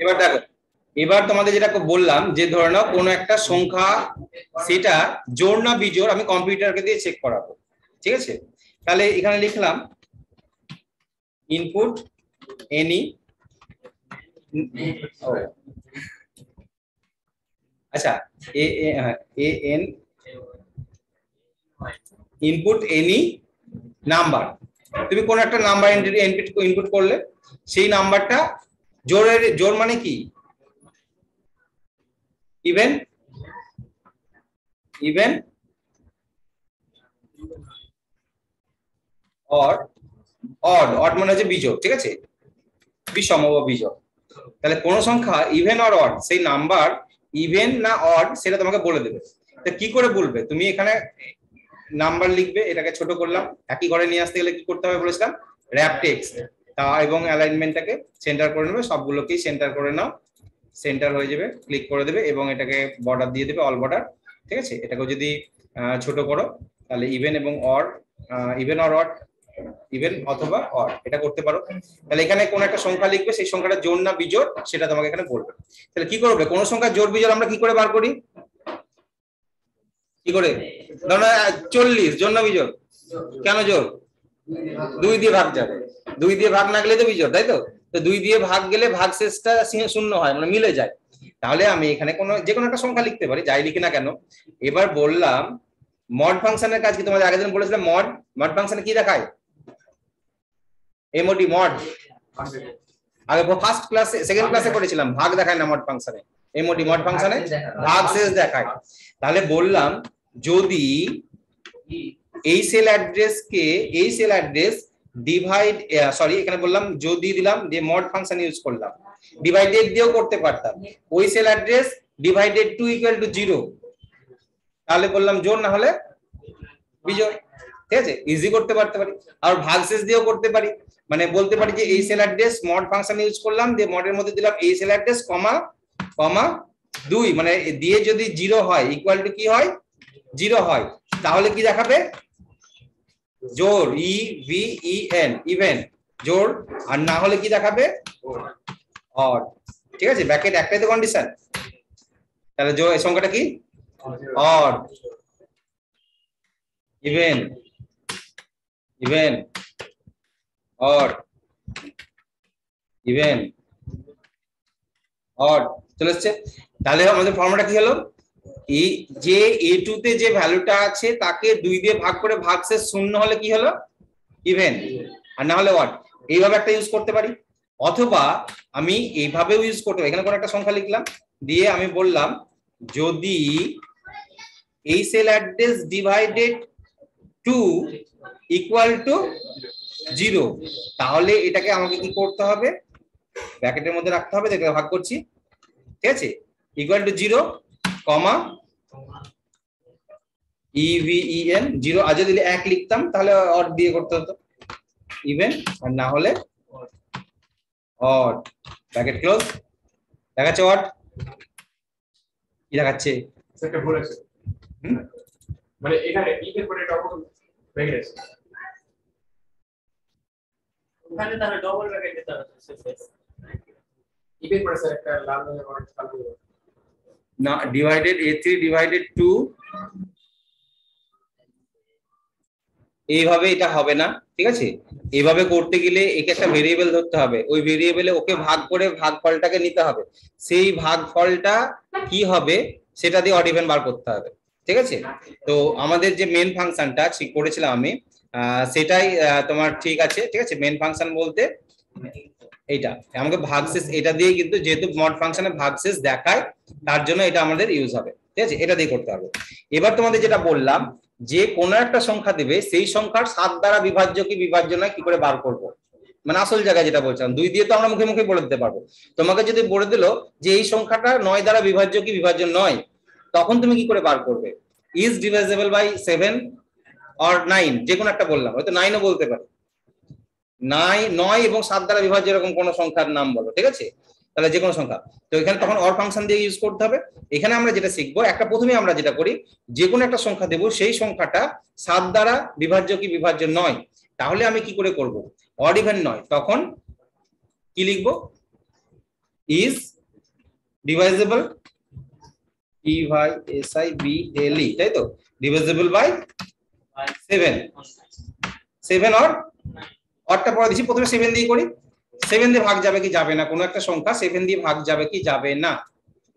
এবার দেখো, এবার তোমাদের যেটা বললাম যে ধরে নাও কোনো একটা সংখ্যা, সেটা জোড় না বিজোড় আমি কম্পিউটারকে দিয়ে চেক করাবো, ঠিক আছে? তাহলে এখানে লিখলাম ইনপুট এনি, আচ্ছা A N input any number, তুমি কোন একটা নাম্বার ইনপুট করলে সেই নাম্বারটা জোড়ের, জোড় মানে কি even, even or odd, odd মানে হচ্ছে বিজোড়, ঠিক আছে, বিষম বা বিজোড়। তাহলে কোন সংখ্যা ইভেন অর অড, সেই নাম্বার ইভেন না অড সেটা তোমাকে বলে দেবে। তা কি করে বলবে? তুমি এখানে নাম্বার লিখবে, এটাকে ছোট করলাম, একই ঘরে নিয়ে আসতে গেলে কি করতে হবে বলেছিলাম, র‍্যাপ টেক্সট, তা এবং অ্যালাইনমেন্টটাকে সেন্টার করে নেবে, সবগুলোকেই সেন্টার করে নাও, সেন্টার হয়ে যাবে, ক্লিক করে দেবে এবং এটাকে বর্ডার দিয়ে দেবে, অল বর্ডার, ঠিক আছে? এটাকে যদি ছোট করো তাহলে ইভেন এবং or, even or odd, even অথবা অড এটা করতে পারো। তাহলে এখানে কোন একটা সংখ্যা লিখবে, সেই সংখ্যাটা জোড় না বিজোড় সেটা তোমাকে এখানে বলবে। তাহলে কি করবে, কোন সংখ্যা জোড় বিজোড় আমরা কি করে বার করি, কি করে? ধরো 40 জোড় না বিজোড়? কেন জোড়? 2 দিয়ে ভাগ যাবে, 2 দিয়ে ভাগ না গেলে তো বিজোড়, তাই তো? তো 2 দিয়ে ভাগ গেলে ভাগশেষটা শূন্য হয়, মানে মিলে যায়। তাহলে আমি এখানে যে কোনো একটা সংখ্যা লিখতে পারি, যাই লিখি না কেন। এবার বললাম মড ফাংশনের কাজ কি, তোমাদের আগের দিন বলেছিলাম মড, মড ফাংশনে কি দেখায়, এমওডি মড, আগে ফার্স্ট ক্লাসে সেকেন্ড ক্লাসে করেছিলাম, ভাগ দেখায় না মড ফাংশনে, এমওডি মড ফাংশনে ভাগশেষ দেখায়। তাহলে বললাম যদি এই সেল অ্যাড্রেসকে, এই সেল অ্যাড্রেস ডিভাইড, সরি এখানে বললাম যদি দিলাম, দিয়ে মড ফাংশন ইউজ করলাম, ডিভাইডেড দিয়েও করতে পারতাম, ওই cell address divided to equal to 0, তাহলে বললাম জোড় না হলে বিজোড়, ঠিক আছে, ইজি করতে পারতে পারি। আর ভাগশেষ দিয়েও করতে পারি, মানে বলতে পারি যে এই cell address mod function use করলাম, দিয়ে মডের মধ্যে দিলাম এই সেল অ্যাড্রেস কমা কমা 2, মানে দিয়ে যদি 0 হয় ইকুয়াল টু কি হয়, 0 হয়, তাহলে কি দেখাবে, জোড়, E V E N, even জোড়, আর না হলে কি দেখাবে, অড, ঠিক আছে, ব্র্যাকেট একটাই তো কন্ডিশন। তাহলে জোড় এই সংখ্যাটা কি, odd, even, even odd, even odd চলে এসছে। তাহলে আমাদের ফর্মুলা কি হলো, এই যে a2 তে যে ভ্যালুটা আছে তাকে 2 দিয়ে ভাগ করে ভাগশেষ শূন্য হলে কি হলো, ইভেন, আর না হলে অড। এইভাবে একটা ইউজ করতে পারি, অথবা আমি এইভাবেও ইউজ করতে পারি। এখানে কোন একটা সংখ্যা লিখলাম, দিয়ে আমি বললাম যদি এই cell address divided to equal to 0, তাহলে এটাকে আমাকে কি করতে হবে, ব্র্যাকেটের মধ্যে রাখতে হবে, দেখে ভাগ করছি, ঠিক আছে, ইকুয়াল টু 0 কমা ইভিএন 0, আর যদি 1 লিখতাম তাহলে অড দিয়ে করতে হতো, ইভেন, আর না হলে অড, ব্র্যাকেট ক্লোজ। দেখাচ্ছে অড, কি দেখাচ্ছে, সেটা বলেছে মানে এখানে ইভেন করে ডবল ব্র্যাকেট আছে, ওখানে তাহলে ডবল ব্র্যাকেট দিতে হবে, ইভেন করে স্যার একটা লাল রঙের অর্ড চালু না, ডিভাইডেড a3 ডিভাইডেড 2, এইভাবে এটা হবে না, ঠিক আছে? এইভাবে করতে গেলে একে একটা ভেরিয়েবল ধরতে হবে, ওই ভেরিয়েবলে ওকে ভাগ করে ভাগফলটাকে নিতে হবে, সেই ভাগফলটা কি হবে সেটা দিয়ে অড ইভেন বার করতে হবে, ঠিক আছে? তো আমাদের যে মেন ফাংশনটা ঠিক করেছিলাম আমি, সেটাই তোমার ঠিক আছে, ঠিক আছে, মেন ফাংশন বলতে এইটা আমাকে ভাগশেষ, এটা দিয়ে কিন্তু যেহেতু মড ফাংশনে ভাগশেষ দেখায় তার জন্য এটা আমাদের ইউজ হবে, ঠিক আছে, এটা দিয়ে করতে হবে। এবার তোমাদের যেটা বললাম যে কোনো একটা সংখ্যা দিবে, সেই সংখ্যার 7 দ্বারা বিভাজ্য কি বিভাজ্য নয় কি করে বার করব, মানে আসল জায়গায় যেটা বলছিলাম, 2 দিয়ে তো আমরা মুখে মুখে বলে দিতে পারবো। তোমাকে যদি বলে দিল যে এই সংখ্যাটা 9 দ্বারা বিভাজ্য কি বিভাজ্য নয়, তখন তুমি কি করে বার করবে, ইজ ডিভাইজেবল বাই 7 অর 9, যে কোনো একটা বললাম, হয়তো 9 ও বলতে পারি, 9 এবং 7 দ্বারা বিভাজ্য এরকম কোন সংখ্যার নাম বলো, ঠিক আছে, তাহলে যে কোনো সংখ্যা। তো এখানে তখন অর ফাংশন দিয়ে ইউজ করতে হবে। এখানে আমরা যেটা শিখবো, একটা প্রথমে আমরা যেটা করি, যে কোনো একটা সংখ্যা দেব, সেই সংখ্যাটা 7 দ্বারা বিভাজ্য কি বিভাজ্য নয়, তাহলে আমি কি করে করব, অড ইভেন নয়, তখন কি লিখবো, is divisible, divisible, তাই তো, divisible by 7, 7 অরটা পরে দিচ্ছি, প্রথমে 7 দিয়ে করি, 7 দিয়ে ভাগ যাবে কি যাবে না, কোনো একটা সংখ্যা 7 দিয়ে ভাগ যাবে কি যাবে না,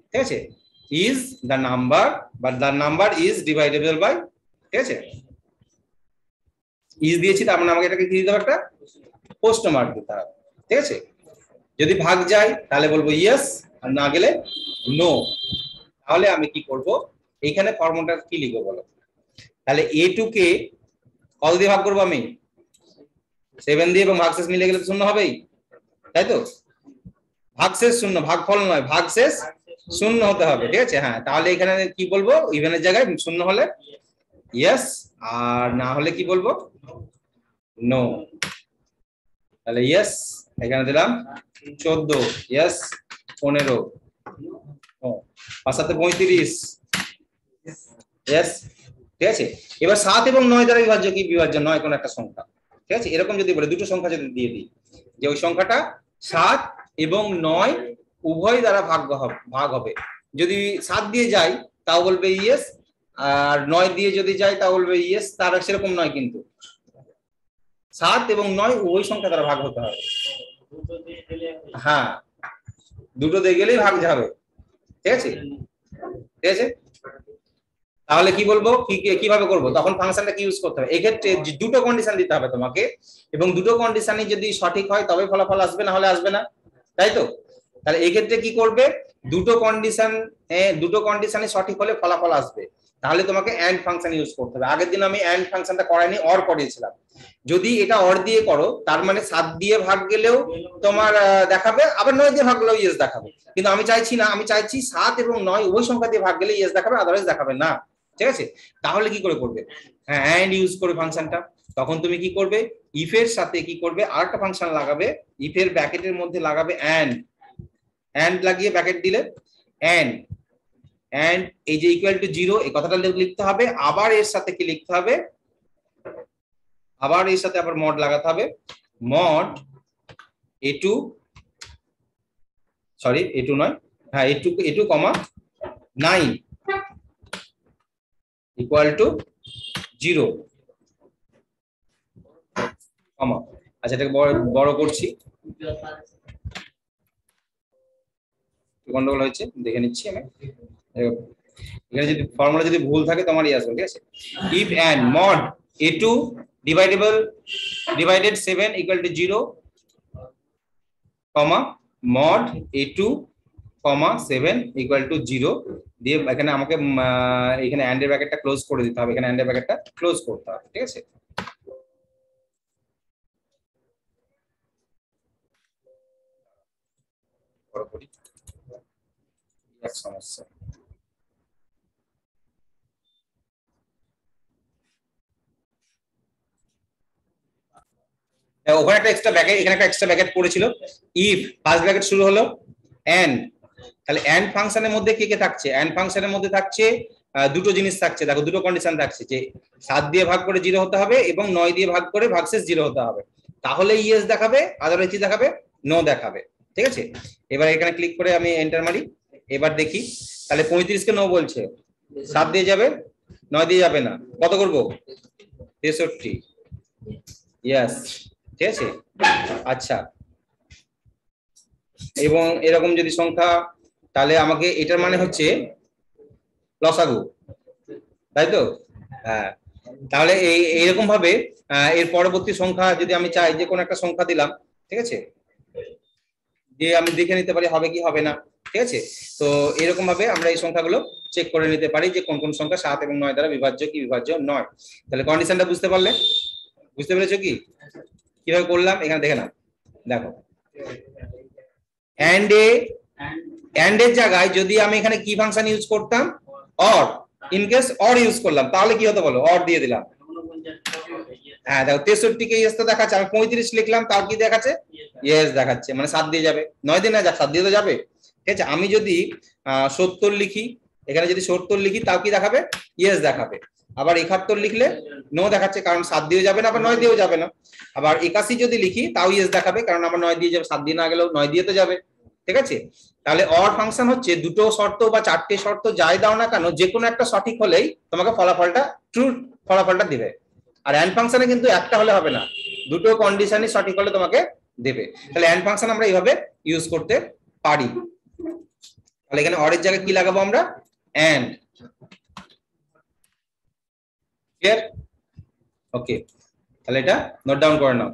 ঠিক আছে, is the number, but the number is divisible by, ঠিক আছে, is দিয়েছি তার মানে আমাকে এটাকে কি দিতে হবে, একটা পোস্ট মার্ক দিতে হবে, ঠিক আছে, যদি ভাগ যায় তাহলে বলবো ইয়েস, আর না গেলে নো। তাহলে আমি কি করব, এইখানে ফর্মুলাটা কি লিখবো বলো, তাহলে a2 কে কত দিয়ে ভাগ করবো আমি, 7 দিয়ে, এবং ভাগশেষ মিলে গেলে তো শূন্য হবেই, তাই তো, ভাগশেষ শূন্য, ভাগফল নয়, ভাগশেষ শূন্য হতে হবে, ঠিক আছে, হ্যাঁ, তাহলে এখানে কি বলবো, ইভেনের জায়গায় শূন্য হলে ইয়েস, আর না হলে কি বলবো, নো। তাহলে ইয়েস এখানে দিলাম 14, ইয়েস 15, 5 7 35, ইয়েস, ঠিক আছে। এবার 7 এবং 9 দ্বারা বিভাজ্য কি বিভাজ্য নয় কোন একটা সংখ্যা, ঠিক আছে, এরকম যদি বলে দুটো সংখ্যা যদি দিয়ে দিই যে ওই সংখ্যাটা 7 এবং 9 উভয় দ্বারা ভাগ হবে, যদি 7 দিয়ে যায় তাও বলবে ইয়েস, আর 9 দিয়ে যদি যায় তাও বলবে ইয়েস, তার সেরকম নয়, কিন্তু 7 এবং 9 উভয় সংখ্যা দ্বারা ভাগ হতে হবে, হ্যাঁ, দুটো দিয়ে গেলেই ভাগ যাবে, ঠিক আছে, ঠিক আছে। তাহলে কি বলবো, কিভাবে করব, তখন ফাংশনটা কি ইউজ করতে হবে, এক্ষেত্রে দুটো কন্ডিশন দিতে হবে তোমাকে, এবং দুটো কন্ডিশনই যদি সঠিক হয় তবে ফলাফল আসবে, না হলে আসবে না, তাই তো। তাহলে এক্ষেত্রে কি করবে, দুটো কন্ডিশনে সঠিক হলে ফলাফল আসবে, তাহলে তোমাকে এন্ড ফাংশন ইউজ করতে হবে। আগের দিন আমি এন্ড ফাংশনটা করাইনি, অর করিয়েছিলাম, যদি এটা অর দিয়ে করো তার মানে 7 দিয়ে ভাগ গেলেও তোমার দেখাবে, আবার 9 দিয়ে ভাগ গেলেও ইয়েস দেখাবে, কিন্তু আমি চাইছি না, আমি চাইছি 7 এবং 9 উভয় সংখ্যা দিয়ে ভাগ গেলে ইয়েস দেখাবে, আদারওয়াইজ দেখাবে না, ঠিক আছে। তাহলে কি করে করবে, হ্যাঁ, এন্ড ইউজ করবে ফাংশনটা, তখন তুমি কি করবে, ইফ এর সাথে কি করবে, আরেকটা ফাংশন লাগাবে, ইফ এর ব্র্যাকেটের মধ্যে লাগাবে এন্ড লাগিয়ে ব্র্যাকেট দিলে এন্ড এই যে ইকুয়াল টু 0 এই কথাটা লিখতে হবে, আবার এর সাথে কি লিখতে হবে, আবার এর সাথে আবার মড লাগাতে হবে, মড a2, সরি a2 নয়, হ্যাঁ a2 কমা 9 ইকুয়াল টু 0 কমা, আচ্ছা এটাকে বড় করছি, গন্ডগোল হয়েছে দেখে নিচ্ছি আমি, এখানে যদি ফর্মুলা যদি ভুল থাকে তোমারই আসবে, ঠিক আছে, if and mod a2 divided 7 equal to 0 comma mod a2 comma 7 equal to 0 দিয়ে এখানে আমাকে এখানে এন্ড এর ব্র্যাকেটটা ক্লোজ করে দিতে হবে, এখানে এন্ড এর ব্র্যাকেটটা ক্লোজ করতে হবে, ঠিক আছে। বড় করি, এক সমস্যা, ওখানে একটা এক্সট্রা ব্র্যাকেট, এখানে একটা এক্সট্রা ব্র্যাকেট পড়েছিল, ইফ ফার্স্ট ব্র্যাকেট শুরু হলো এন্ড, তাহলে এন্ড ফাংশনের মধ্যে কি কি থাকছে, এন্ড ফাংশনের মধ্যে থাকছে দুটো জিনিস থাকছে, দেখো দুটো কন্ডিশন থাকছে, যে 7 দিয়ে ভাগ করে 0 হতে হবে এবং 9 দিয়ে ভাগ করে ভাগশেষ 0 হতে হবে, তাহলে ইয়েস দেখাবে, আদারওয়াইজ কি দেখাবে, নো দেখাবে, ঠিক আছে। এবার এখানে ক্লিক করে আমি এন্টার মারি, এবার দেখি, তাহলে 35 কে নো বলছে, 7 দিয়ে যাবে, 9 দিয়ে যাবে না, কত করব, 63, ইয়েস, ঠিক আছে, আচ্ছা। এবং এরকম যদি সংখ্যা, তাহলে আমাকে এটার মানে হচ্ছে লসাগু, তাই তো, হ্যাঁ, তাহলে এইরকম ভাবে এর পরবর্তী সংখ্যা যদি আমি চাই, যে কোনো একটা সংখ্যা দিলাম, ঠিক আছে, যে আমি দেখে নিতে পারি হবে কি হবে না, ঠিক আছে, তো এরকম ভাবে আমরা এই সংখ্যাগুলো চেক করে নিতে পারি যে কোন কোন সংখ্যা 7 এবং 9 দ্বারা বিভাজ্য কি বিভাজ্য নয়। তাহলে কন্ডিশনটা বুঝতে পারলে, বুঝতে পেরেছো কি কিভাবে করলাম, এখানে দেখে নাও, দেখো এন্ড এর জায়গায় যদি আমি এখানে কি ফাংশন ইউজ করতাম, or, in case or use করলাম তাহলে কি হতো বলো, অর দিয়ে দিলাম, হ্যাঁ দেখো 63 কে ইয়েস তো দেখাচ্ছে, আমি 35 লিখলাম তাও কি দেখাচ্ছে, ইয়েস দেখাচ্ছে, মানে 7 দিয়ে যাবে, 9 দিয়ে না, 7 দিয়ে তো যাবে, ঠিক আছে। আমি যদি 70 লিখি, এখানে যদি 70 লিখি তাও কি দেখাবে, ইয়েস দেখাবে, আবার 71 লিখলে নো দেখাচ্ছে, কারণ 7 দিয়ে যাবে না, আবার 9 দিয়েও যাবে না, আবার 81 যদি লিখি তাও ইয়েস দেখাবে, কারণ আমার 9 দিয়ে যাবে, 7 দিয়ে না গেলেও 9 দিয়ে তো যাবে, ঠিক আছে? তাহলে অর ফাংশন হচ্ছে দুটো শর্ত বা চারটে শর্ত যাই দাও না কেন, যে কোনো একটা সঠিক হলেই তোমাকে ফলাফলটা ট্রু ফলাফলটা দিবে। আর এন্ড ফাংশনে কিন্তু একটা হলে হবে না, দুটো কন্ডিশনই সঠিক হলে তোমাকে দেবে। তাহলে এন্ড ফাংশন আমরা এইভাবে ইউজ করতে পারি। তাহলে এখানে অর এর জায়গায় কি লাগাবো আমরা? এন্ড। ক্লিয়ার? ওকে, তাহলে এটা নোট ডাউন করে নাও।